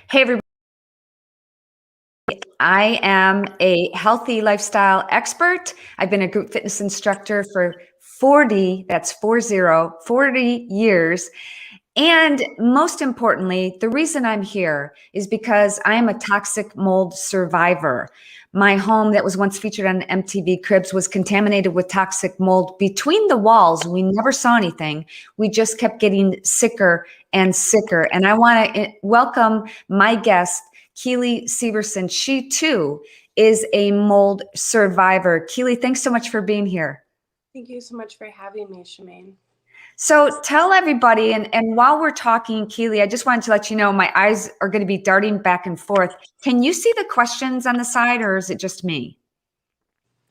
Hey, everybody. I am a healthy lifestyle expert. I've been a group fitness instructor for 40 years. And most importantly, the reason I'm here is because I am a toxic mold survivor. My home that was once featured on MTV Cribs was contaminated with toxic mold between the walls. We never saw anything. We just kept getting sicker and sicker. And I want to welcome my guest, Keely Severson. She too is a mold survivor. Keely, thanks so much for being here. Thank you so much for having me, Shemaine. So tell everybody, and while we're talking, Keely, I just wanted to let you know my eyes are going to be darting back and forth. Can you see the questions on the side, or is it just me?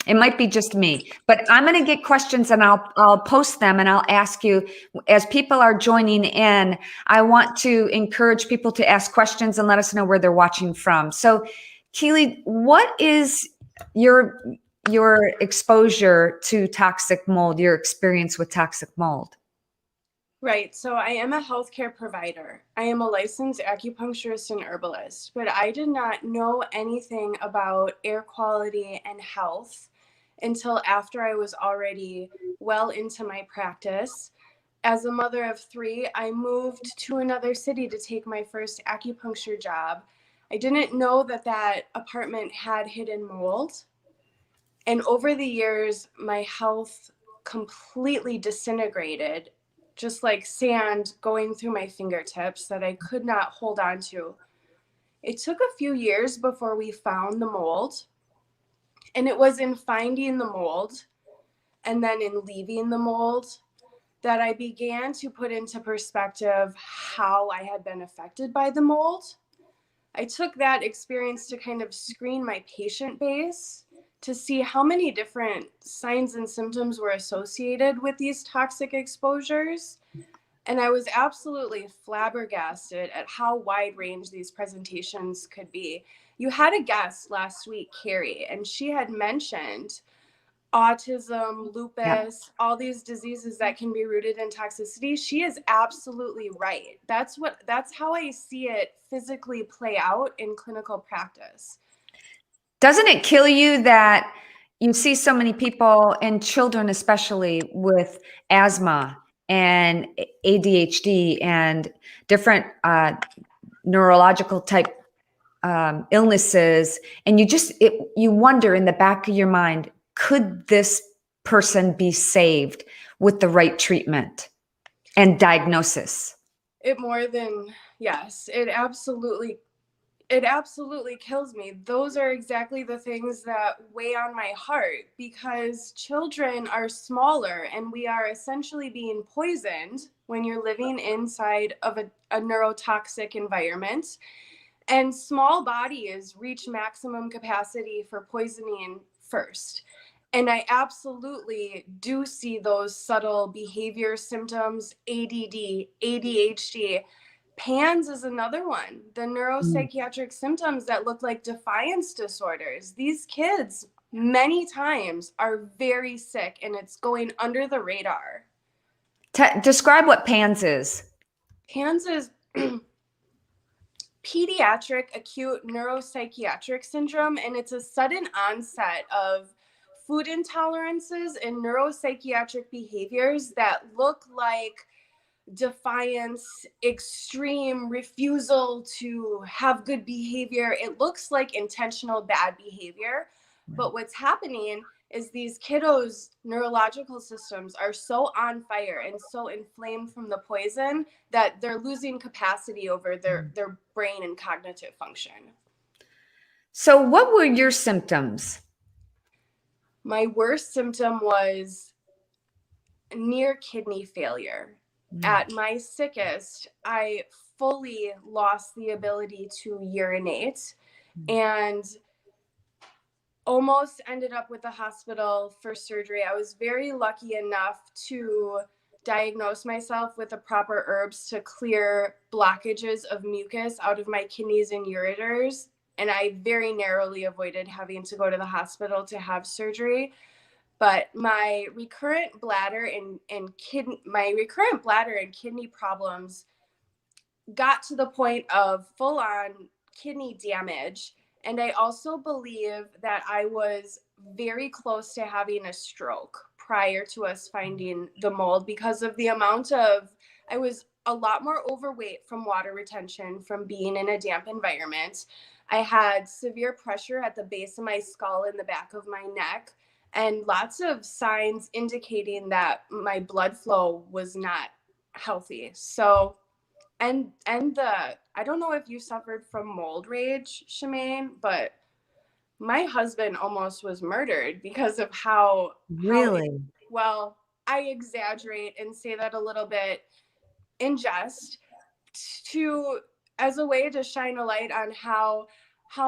It might be just me, but I'm going to get questions and I'll post them and I'll ask you as people are joining in. I want to encourage people to ask questions and let us know where they're watching from. So, Keely, what is your exposure to toxic mold? Your experience with toxic mold? Right. So I am a healthcare provider. I am a licensed acupuncturist and herbalist, but I did not know anything about air quality and health until after I was already well into my practice. As a mother of three, I moved to another city to take my first acupuncture job. I didn't know that apartment had hidden mold. And over the years, my health completely disintegrated, just like sand going through my fingertips that I could not hold on to. It took a few years before we found the mold. And it was in finding the mold and then in leaving the mold that I began to put into perspective how I had been affected by the mold. I took that experience to kind of screen my patient base to see how many different signs and symptoms were associated with these toxic exposures. And I was absolutely flabbergasted at how wide range these presentations could be. You had a guest last week, Carrie, and she had mentioned autism, lupus, all these diseases that can be rooted in toxicity. She is absolutely right. That's how I see it physically play out in clinical practice. Doesn't it kill you that you see so many people, and children especially, with asthma and ADHD and different neurological type illnesses, and you wonder in the back of your mind, could this person be saved with the right treatment and diagnosis? Yes, it absolutely kills me. Those are exactly the things that weigh on my heart, because children are smaller and we are essentially being poisoned when you're living inside of a neurotoxic environment. And small bodies reach maximum capacity for poisoning first. And I absolutely do see those subtle behavior symptoms, ADD, ADHD. PANS is another one, the neuropsychiatric symptoms that look like defiance disorders. These kids many times are very sick and it's going under the radar. Describe what PANS is. PANS is pediatric acute neuropsychiatric syndrome, and it's a sudden onset of food intolerances and neuropsychiatric behaviors that look like defiance, extreme refusal to have good behavior. It looks like intentional bad behavior. But what's happening is these kiddos' neurological systems are so on fire and so inflamed from the poison that they're losing capacity over their brain and cognitive function. So what were your symptoms? My worst symptom was near kidney failure. At my sickest, I fully lost the ability to urinate and almost ended up with the hospital for surgery. I was very lucky enough to diagnose myself with the proper herbs to clear blockages of mucus out of my kidneys and ureters. And I very narrowly avoided having to go to the hospital to have surgery. But my recurrent bladder and kidney problems got to the point of full on kidney damage. And I also believe that I was very close to having a stroke prior to us finding the mold because of the amount of, I was a lot more overweight from water retention from being in a damp environment. I had severe pressure at the base of my skull and the back of my neck, and lots of signs indicating that my blood flow was not healthy. So, and the, I don't know if you suffered from mold rage, Shemaine, but my husband almost was murdered because of how it, Really? well, I exaggerate and say that a little bit in jest to, as a way to shine a light on how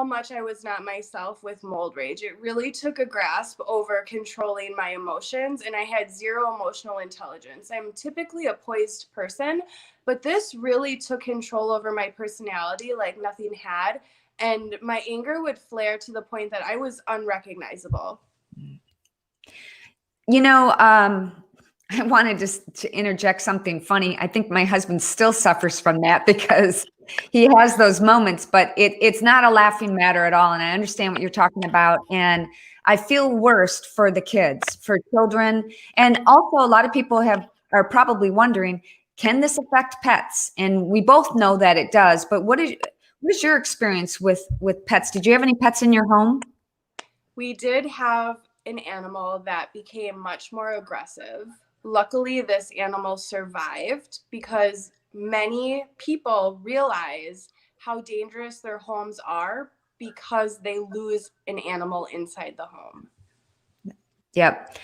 much I was not myself with mold rage. It really took a grasp over controlling my emotions, and I had zero emotional intelligence. I'm typically a poised person, but this really took control over my personality like nothing had, and my anger would flare to the point that I was unrecognizable. You know, I wanted to interject something funny. I think my husband still suffers from that because he has those moments, but it's not a laughing matter at all. And I understand what you're talking about. And I feel worst for the kids, for children. And also a lot of people are probably wondering, can this affect pets? And we both know that it does, but what is your experience with pets? Did you have any pets in your home? We did have an animal that became much more aggressive. Luckily, this animal survived because many people realize how dangerous their homes are because they lose an animal inside the home. Yep.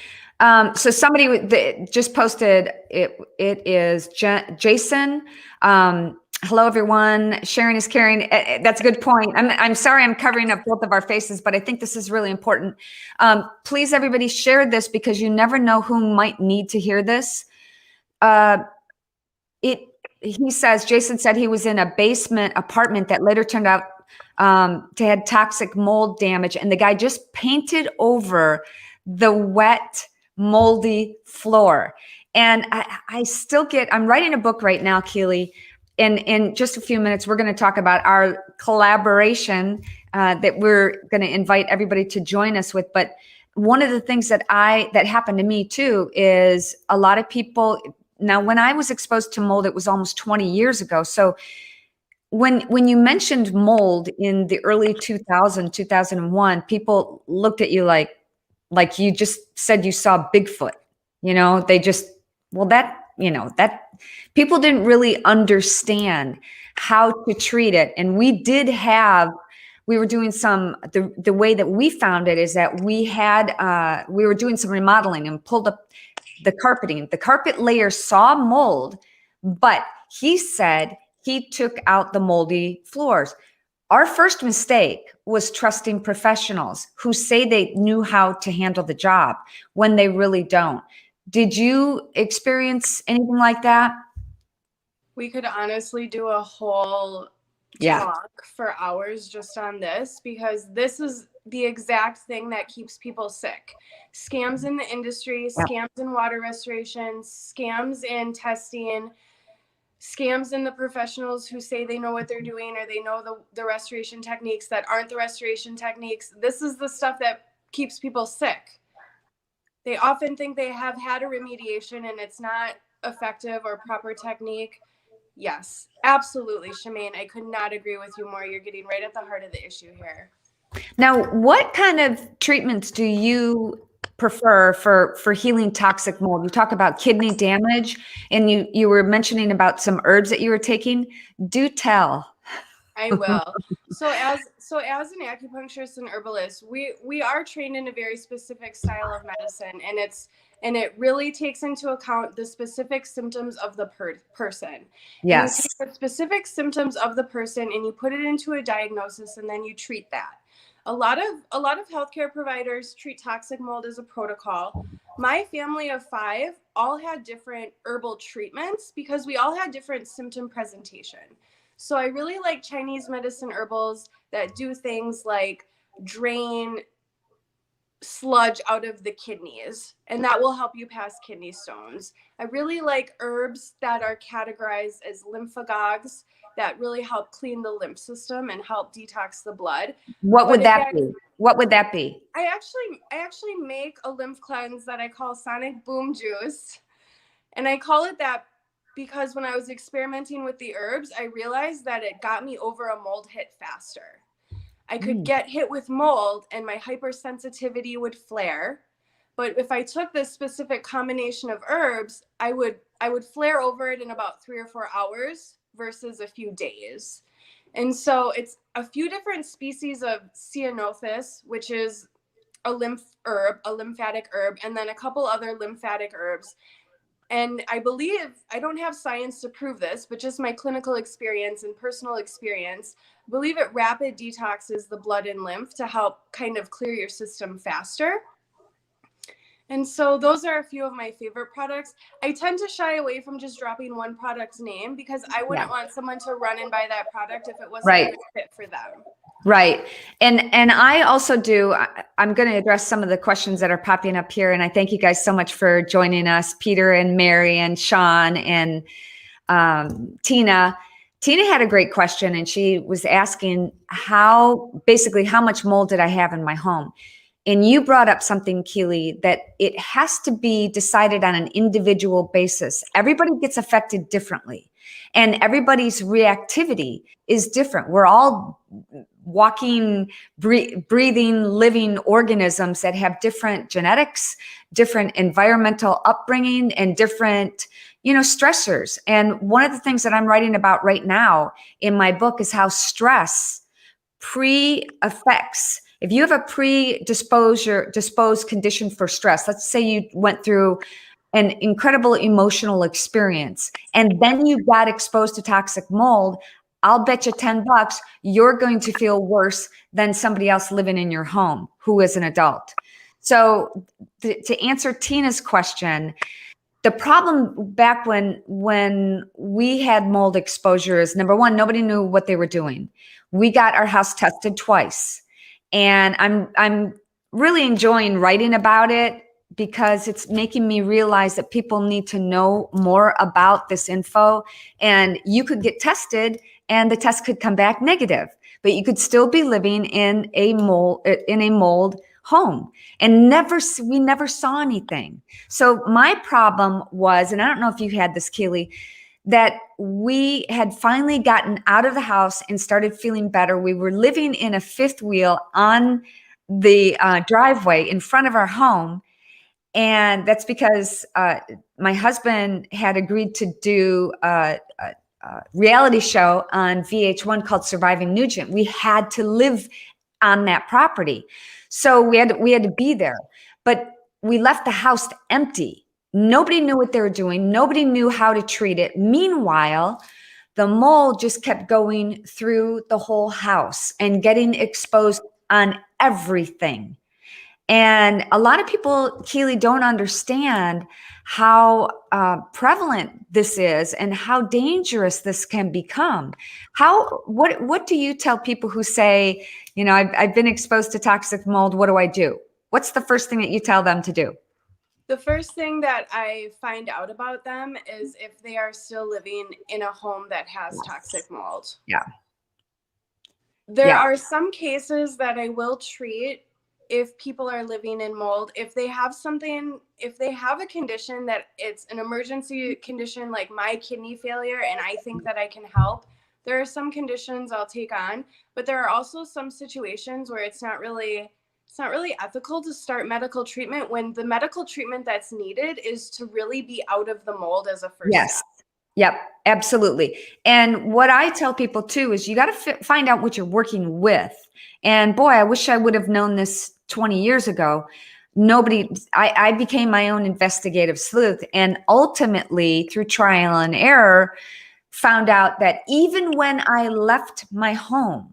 So somebody just posted it. It is Jason. Hello, everyone. Sharing is caring. That's a good point. I'm sorry I'm covering up both of our faces, but I think this is really important. Please, everybody, share this because you never know who might need to hear this. He says, Jason said he was in a basement apartment that later turned out to had toxic mold damage, and the guy just painted over the wet, moldy floor. And I still I'm writing a book right now, Keely. In just a few minutes, we're going to talk about our collaboration that we're going to invite everybody to join us with. But one of the things that happened to me too is a lot of people. Now, when I was exposed to mold, it was almost 20 years ago. So when you mentioned mold in the early 2001, people looked at you like you just said you saw Bigfoot. You know, they just, well, that people didn't really understand how to treat it. And we were doing the way that we found it is that we were doing some remodeling and pulled up the carpeting. The carpet layer saw mold, but he said he took out the moldy floors. Our first mistake was trusting professionals who say they knew how to handle the job when they really don't. Did you experience anything like that? We could honestly do a whole Yeah. talk for hours just on this because this is the exact thing that keeps people sick. Scams in the industry, Yeah. scams in water restoration, scams in testing, scams in the professionals who say they know what they're doing or they know the restoration techniques that aren't the restoration techniques. This is the stuff that keeps people sick. They often think they have had a remediation and it's not effective or proper technique. Yes, absolutely, Shemaine. I could not agree with you more. You're getting right at the heart of the issue here. Now, what kind of treatments do you prefer for healing toxic mold? You talk about kidney damage, and you were mentioning about some herbs that you were taking. Do tell. I will. So as an acupuncturist and herbalist, we are trained in a very specific style of medicine, and it really takes into account the specific symptoms of the person. And you Yes. take the specific symptoms of the person and you put it into a diagnosis and then you treat that. A lot of healthcare providers treat toxic mold as a protocol. My family of 5 all had different herbal treatments because we all had different symptom presentation. So I really like Chinese medicine herbals that do things like drain sludge out of the kidneys, and that will help you pass kidney stones. I really like herbs that are categorized as lymphagogues that really help clean the lymph system and help detox the blood. What would But that again, be? What would that be? I actually make a lymph cleanse that I call Sonic Boom Juice. And I call it that because when I was experimenting with the herbs, I realized that it got me over a mold hit faster. I could get hit with mold and my hypersensitivity would flare. But if I took this specific combination of herbs, I would flare over it in about 3 or 4 hours versus a few days. And so it's a few different species of Ceanothus, which is a lymphatic herb, and then a couple other lymphatic herbs. And I believe, I don't have science to prove this, but just my clinical experience and personal experience, I believe it rapid detoxes the blood and lymph to help kind of clear your system faster. And so those are a few of my favorite products. I tend to shy away from just dropping one product's name because I wouldn't want someone to run and buy that product if it wasn't a good fit for them. Right. And I also do, I'm going to address some of the questions that are popping up here. And I thank you guys so much for joining us, Peter and Mary and Sean and Tina. Tina had a great question, and she was asking basically how much mold did I have in my home? And you brought up something, Keely, that it has to be decided on an individual basis. Everybody gets affected differently, and everybody's reactivity is different. We're all walking, breathing, living organisms that have different genetics, different environmental upbringing, and different, stressors. And one of the things that I'm writing about right now in my book is how stress pre-affects. If you have a predisposed condition for stress, let's say you went through an incredible emotional experience and then you got exposed to toxic mold, I'll bet you $10 you're going to feel worse than somebody else living in your home who is an adult. So to answer Tina's question, the problem back when we had mold exposure is, number one, nobody knew what they were doing. We got our house tested twice. And I'm really enjoying writing about it because it's making me realize that people need to know more about this info. And you could get tested and the test could come back negative, but you could still be living in a mold home. And we never saw anything. So my problem was, and I don't know if you had this, Keely, that we had finally gotten out of the house and started feeling better. We were living in a fifth wheel on the driveway in front of our home. And that's because my husband had agreed to do a reality show on VH1 called Surviving Nugent. We had to live on that property. So we had to be there. But we left the house empty. Nobody knew what they were doing. Nobody knew how to treat it. Meanwhile, the mold just kept going through the whole house and getting exposed on everything. And a lot of people, Keely, don't understand how prevalent this is and how dangerous this can become. What do you tell people who say, I've been exposed to toxic mold, what do I do? What's the first thing that you tell them to do? The first thing that I find out about them is if they are still living in a home that has toxic mold. Yeah. There are some cases that I will treat if people are living in mold. If they have a condition that it's an emergency condition like my kidney failure and I think that I can help, there are some conditions I'll take on, but there are also some situations where it's not really ethical to start medical treatment when the medical treatment that's needed is to really be out of the mold as a first step. Yep, absolutely. And what I tell people too is you got to find out what you're working with. And boy, I wish I would have known this 20 years ago. I became my own investigative sleuth, and ultimately through trial and error found out that even when I left my home,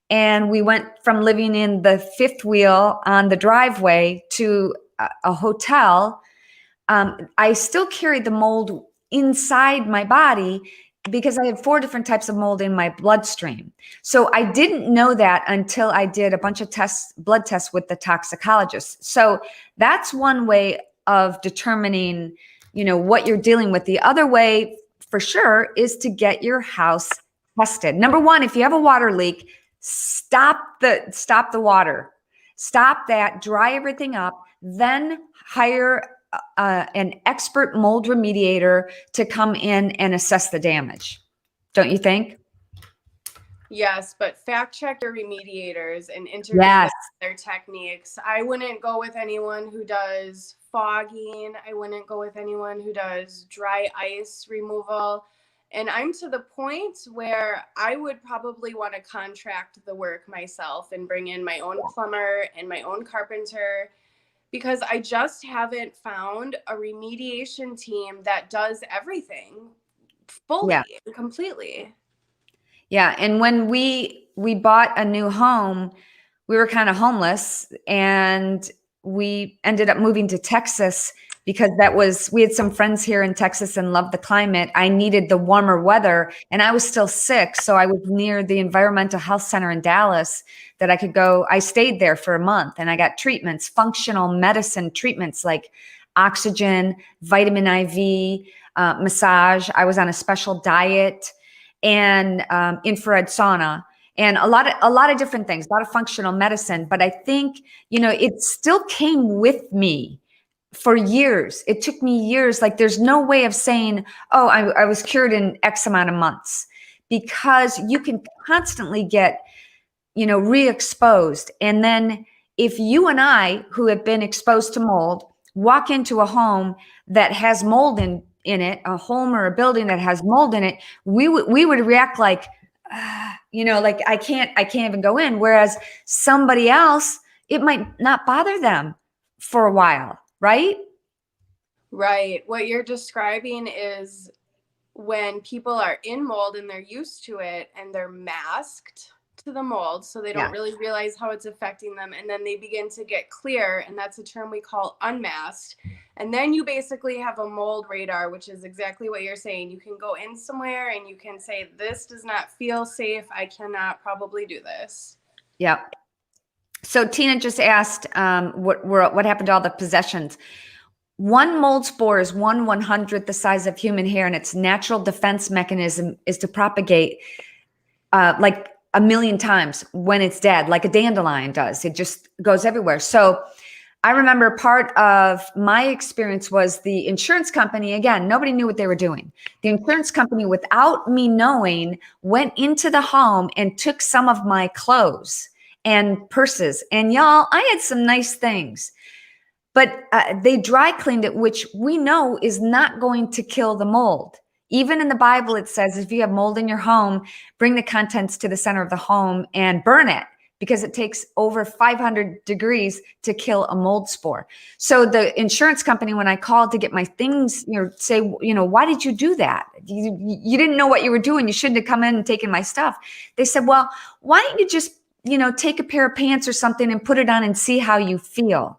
and we went from living in the fifth wheel on the driveway to a hotel, I still carried the mold inside my body because I had 4 different types of mold in my bloodstream. So I didn't know that until I did a bunch of blood tests with the toxicologist. So that's one way of determining, what you're dealing with. The other way for sure is to get your house tested. Number one, if you have a water leak, stop the water. Stop that, dry everything up, then hire an expert mold remediator to come in and assess the damage. Don't you think? Yes, but fact check your remediators and interview Yes. their techniques. I wouldn't go with anyone who does fogging. I wouldn't go with anyone who does dry ice removal. And I'm to the point where I would probably want to contract the work myself and bring in my own plumber and my own carpenter, because I just haven't found a remediation team that does everything fully and completely. Yeah. And when we bought a new home, we were kind of homeless, and we ended up moving to Texas because we had some friends here in Texas and loved the climate. I needed the warmer weather, and I was still sick. So I was near the environmental health center in Dallas that I could go. I stayed there for a month, and I got treatments, functional medicine treatments like oxygen, vitamin IV, massage. I was on a special diet, and infrared sauna, and a lot of different things, a lot of functional medicine. But I think, it still came with me for years. It took me years. Like, there's no way of saying, oh, I was cured in X amount of months, because you can constantly get, re-exposed. And then if you and I, who have been exposed to mold, walk into a home that has mold in it, a home or a building that has mold in it, we would react like, like I can't even go in. Whereas somebody else, it might not bother them for a while, right? Right. What you're describing is when people are in mold and they're used to it and they're masked to the mold, so they don't really realize how it's affecting them. And then they begin to get clear. And that's a term we call unmasked. And then you basically have a mold radar, which is exactly what you're saying. You can go in somewhere and you can say, this does not feel safe. I cannot probably do this. Yeah. So Tina just asked, what happened to all the possessions? One mold spore is 1/100th the size of human hair, and its natural defense mechanism is to propagate like a million times when it's dead, like a dandelion does. It just goes everywhere. So I remember part of my experience was the insurance company. Again, nobody knew what they were doing. The insurance company, without me knowing, went into the home and took some of my clothes and purses. And y'all, I had some nice things, but they dry cleaned it, which we know is not going to kill the mold. Even in the Bible, it says, if you have mold in your home, bring the contents to the center of the home and burn it, because it takes over 500 degrees to kill a mold spore. So the insurance company, when I called to get my things, say, why did you do that? You didn't know what you were doing. You shouldn't have come in and taken my stuff. They said, well, why don't you just, take a pair of pants or something and put it on and see how you feel?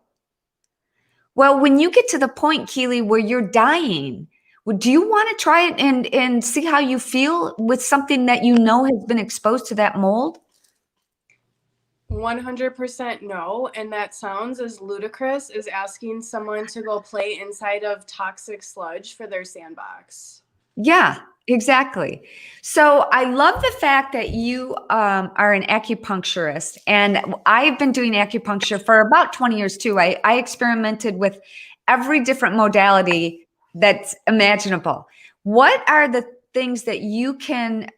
Well, when you get to the point, Keely, where you're dying, do you want to try it and see how you feel with something that has been exposed to that mold? 100% no. And that sounds as ludicrous as asking someone to go play inside of toxic sludge for their sandbox. Yeah, exactly. So I love the fact that you are an acupuncturist, and I've been doing acupuncture for about 20 years too. I experimented with every different modality that's imaginable. What are the things that you can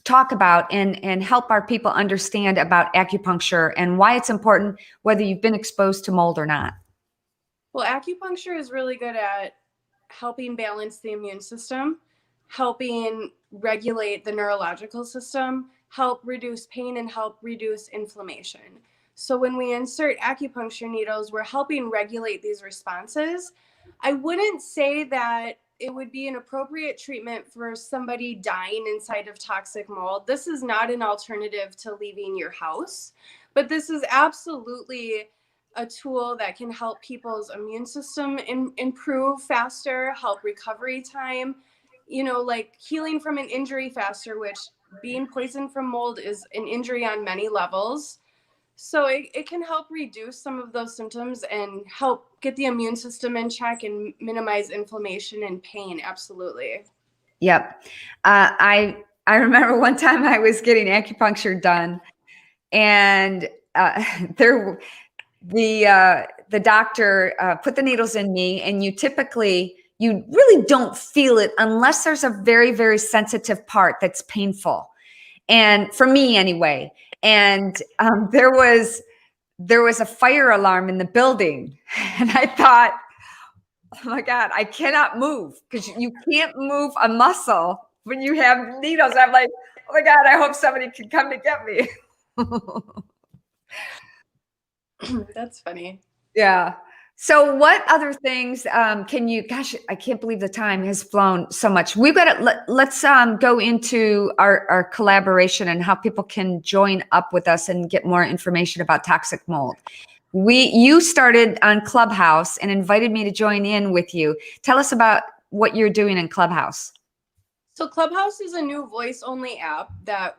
talk about and help our people understand about acupuncture and why it's important, whether you've been exposed to mold or not? Well, acupuncture is really good at helping balance the immune system, helping regulate the neurological system, help reduce pain, and help reduce inflammation. So when we insert acupuncture needles, we're helping regulate these responses. I wouldn't say that it would be an appropriate treatment for somebody dying inside of toxic mold. This is not an alternative to leaving your house, but this is absolutely a tool that can help people's immune system improve faster, help recovery time, like healing from an injury faster, which being poisoned from mold is an injury on many levels. So it can help reduce some of those symptoms and help get the immune system in check and minimize inflammation and pain. Absolutely. Yep. I remember one time I was getting acupuncture done, and there the doctor put the needles in me, and you really don't feel it unless there's a very, very sensitive part that's painful. And for me anyway, and there was a fire alarm in the building, and I thought, oh my God, I cannot move, because you can't move a muscle when you have needles. I'm like, oh my God, I hope somebody can come to get me. That's funny. Yeah. So what other things can you, gosh, I can't believe the time has flown so much. We've got to, let's go into our collaboration and how people can join up with us and get more information about toxic mold. You started on Clubhouse and invited me to join in with you. Tell us about what you're doing in Clubhouse. So Clubhouse is a new voice-only app that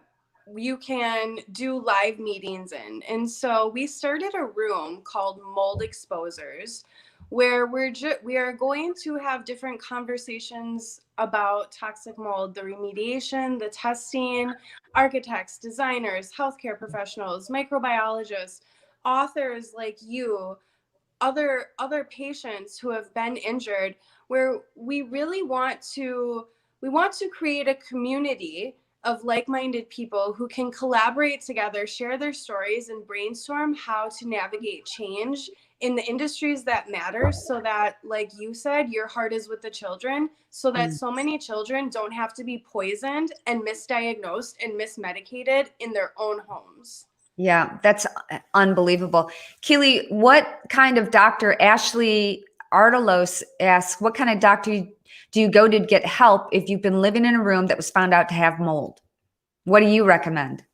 you can do live meetings in. And so we started a room called Mold Exposers, where we are going to have different conversations about toxic mold, the remediation, the testing, architects, designers, healthcare professionals, microbiologists, authors like you, other patients who have been injured, where we really want to create a community of like-minded people who can collaborate together, share their stories, and brainstorm how to navigate change in the industries that matter, so that, like you said, your heart is with the children, so that so many children don't have to be poisoned and misdiagnosed and mismedicated in their own homes. Yeah, that's unbelievable. Keely, what kind of doctor, Ashley Artelos asks, what kind of doctor do you go to get help if you've been living in a room that was found out to have mold? What do you recommend?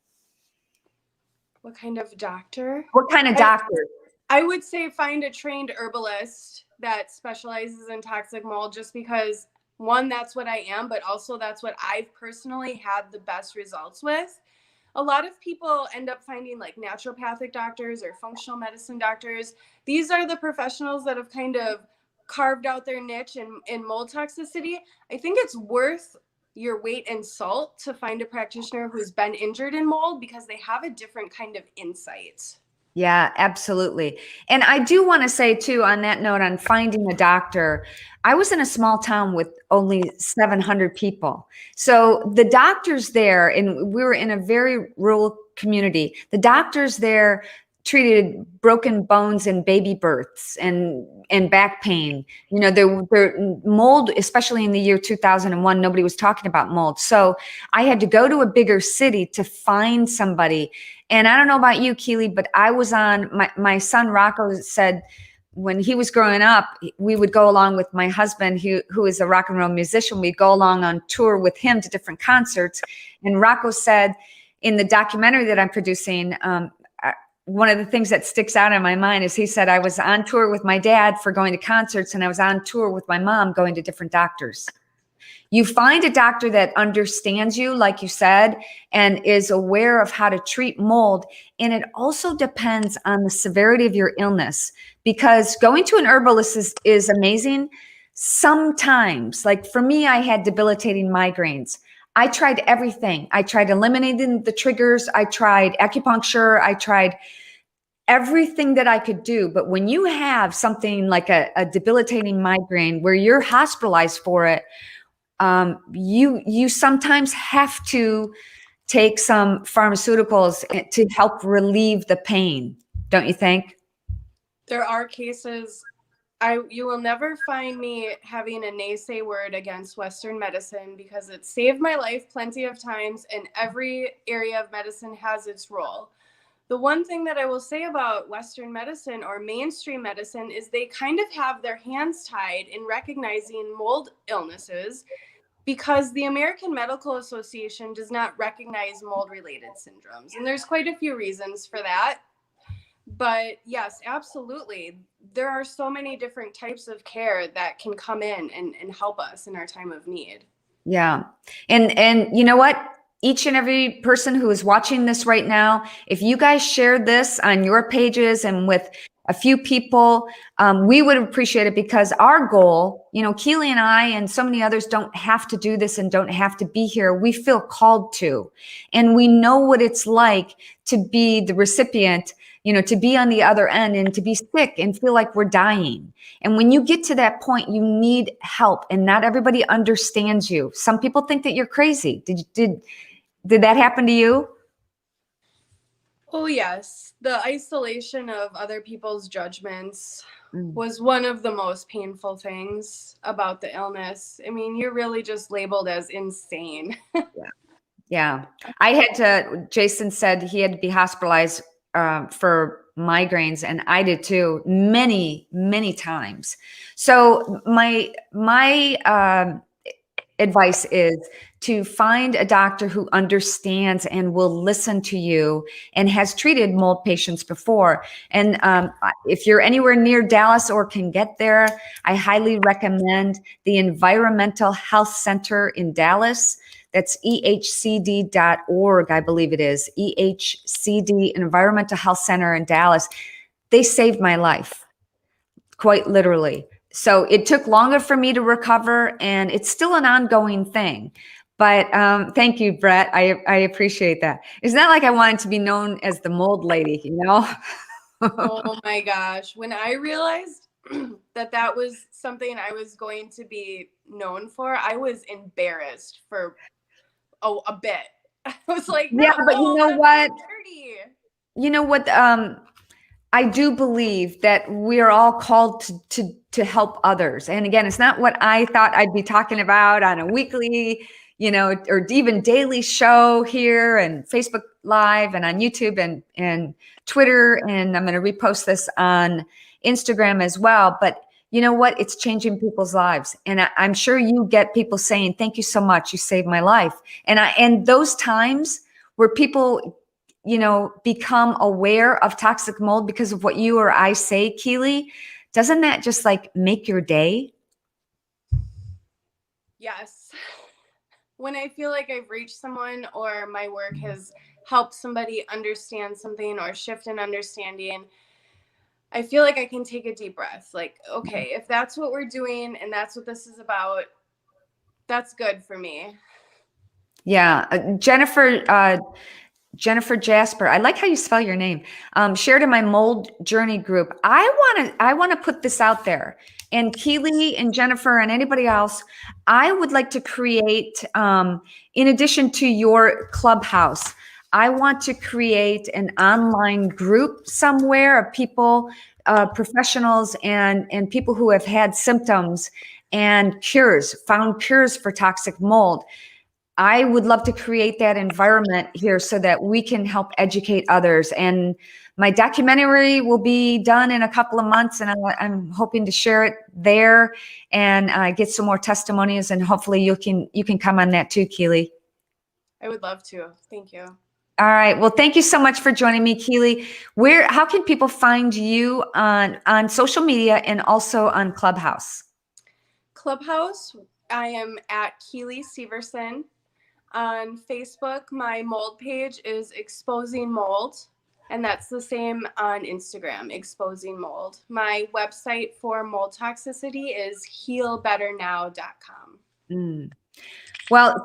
What kind of doctor? What kind of doctor? I would say find a trained herbalist that specializes in toxic mold, just because, one, that's what I am, but also that's what I've personally had the best results with. A lot of people end up finding like naturopathic doctors or functional medicine doctors. These are the professionals that have kind of carved out their niche in mold toxicity. I think it's worth your weight in salt to find a practitioner who's been injured in mold, because they have a different kind of insight. Yeah, absolutely. And I do want to say too, on that note, on finding a doctor, I was in a small town with only 700 people. So the doctors there, and we were in a very rural community, the doctors there treated broken bones and baby births and back pain. You know, there mold, especially in the year 2001, nobody was talking about mold. So I had to go to a bigger city to find somebody. And I don't know about you, Keely, but I was on, my son Rocco said when he was growing up, we would go along with my husband, who is a rock and roll musician. We'd go along on tour with him to different concerts. And Rocco said in the documentary that I'm producing, one of the things that sticks out in my mind is he said, I was on tour with my dad for going to concerts, and I was on tour with my mom going to different doctors. You find a doctor that understands you, like you said, and is aware of how to treat mold. And it also depends on the severity of your illness, because going to an herbalist is amazing. Sometimes, like for me, I had debilitating migraines. I tried everything. I tried eliminating the triggers. I tried acupuncture. I tried everything that I could do. But when you have something like a debilitating migraine where you're hospitalized for it, you sometimes have to take some pharmaceuticals to help relieve the pain, don't you think? There are cases. You will never find me having a naysay word against Western medicine, because it saved my life plenty of times, and every area of medicine has its role. The one thing that I will say about Western medicine or mainstream medicine is they kind of have their hands tied in recognizing mold illnesses, because the American Medical Association does not recognize mold-related syndromes. And there's quite a few reasons for that. But yes, absolutely. There are so many different types of care that can come in and help us in our time of need. Yeah. And you know what? Each and every person who is watching this right now, if you guys share this on your pages and with a few people, we would appreciate it, because our goal, Keely and I and so many others don't have to do this and don't have to be here. We feel called to, and we know what it's like to be the recipient, to be on the other end and to be sick and feel like we're dying. And when you get to that point, you need help, and not everybody understands you. Some people think that you're crazy. Did that happen to you? Oh, yes. The isolation of other people's judgments was one of the most painful things about the illness. I mean, you're really just labeled as insane. Yeah. Jason said he had to be hospitalized for migraines, and I did too, many, many times. So my advice is to find a doctor who understands and will listen to you and has treated mold patients before. And if you're anywhere near Dallas or can get there, I highly recommend the Environmental Health Center in Dallas. That's ehcd.org, I believe it is. EHCD, Environmental Health Center in Dallas. They saved my life, quite literally. So it took longer for me to recover, and it's still an ongoing thing. But thank you, Brett. I appreciate that. It's not like I wanted to be known as the mold lady, Oh my gosh. When I realized that was something I was going to be known for, I was embarrassed for a bit. I was like, no, yeah, but you know what? dirty. You know what? I do believe that we're all called to help others. And again, it's not what I thought I'd be talking about on a weekly, or even daily show here and Facebook Live and on YouTube and Twitter. And I'm going to repost this on Instagram as well. But you know what? It's changing people's lives. And I'm sure you get people saying, thank you so much. You saved my life. And those times where people become aware of toxic mold because of what you or I say, Keely, doesn't that just make your day? Yes. When I feel like I've reached someone or my work has helped somebody understand something or shift in understanding, I feel like I can take a deep breath. Like, okay, if that's what we're doing and that's what this is about, that's good for me. Yeah. Jennifer Jasper, I like how you spell your name, shared in my mold journey group. I want to put this out there. And Keely and Jennifer and anybody else, I would like to create, in addition to your clubhouse, I want to create an online group somewhere of people, professionals and people who have had symptoms and found cures for toxic mold. I would love to create that environment here so that we can help educate others. And my documentary will be done in a couple of months, and I'm hoping to share it there and get some more testimonies. And hopefully you can come on that too, Keely. I would love to. Thank you. All right. Well, thank you so much for joining me, Keely. How can people find you on social media and also on Clubhouse? Clubhouse, I am at Keely Severson. On Facebook, my mold page is Exposing Mold, and that's the same on Instagram, Exposing Mold. My website for mold toxicity is healbetternow.com. Well,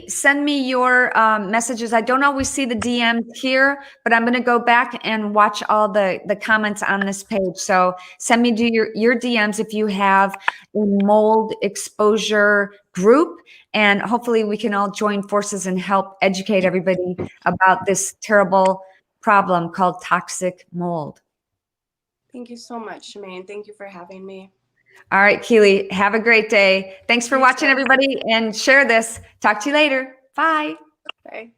send me your messages. I don't always see the DMs here, but I'm going to go back and watch all the comments on this page. So send me your DMs if you have a mold exposure group, and hopefully we can all join forces and help educate everybody about this terrible problem called toxic mold. Thank you so much, Shemaine. Thank you for having me. All right, Keely, have a great day. Thanks for watching, everybody, and share this. Talk to you later. Bye. Bye.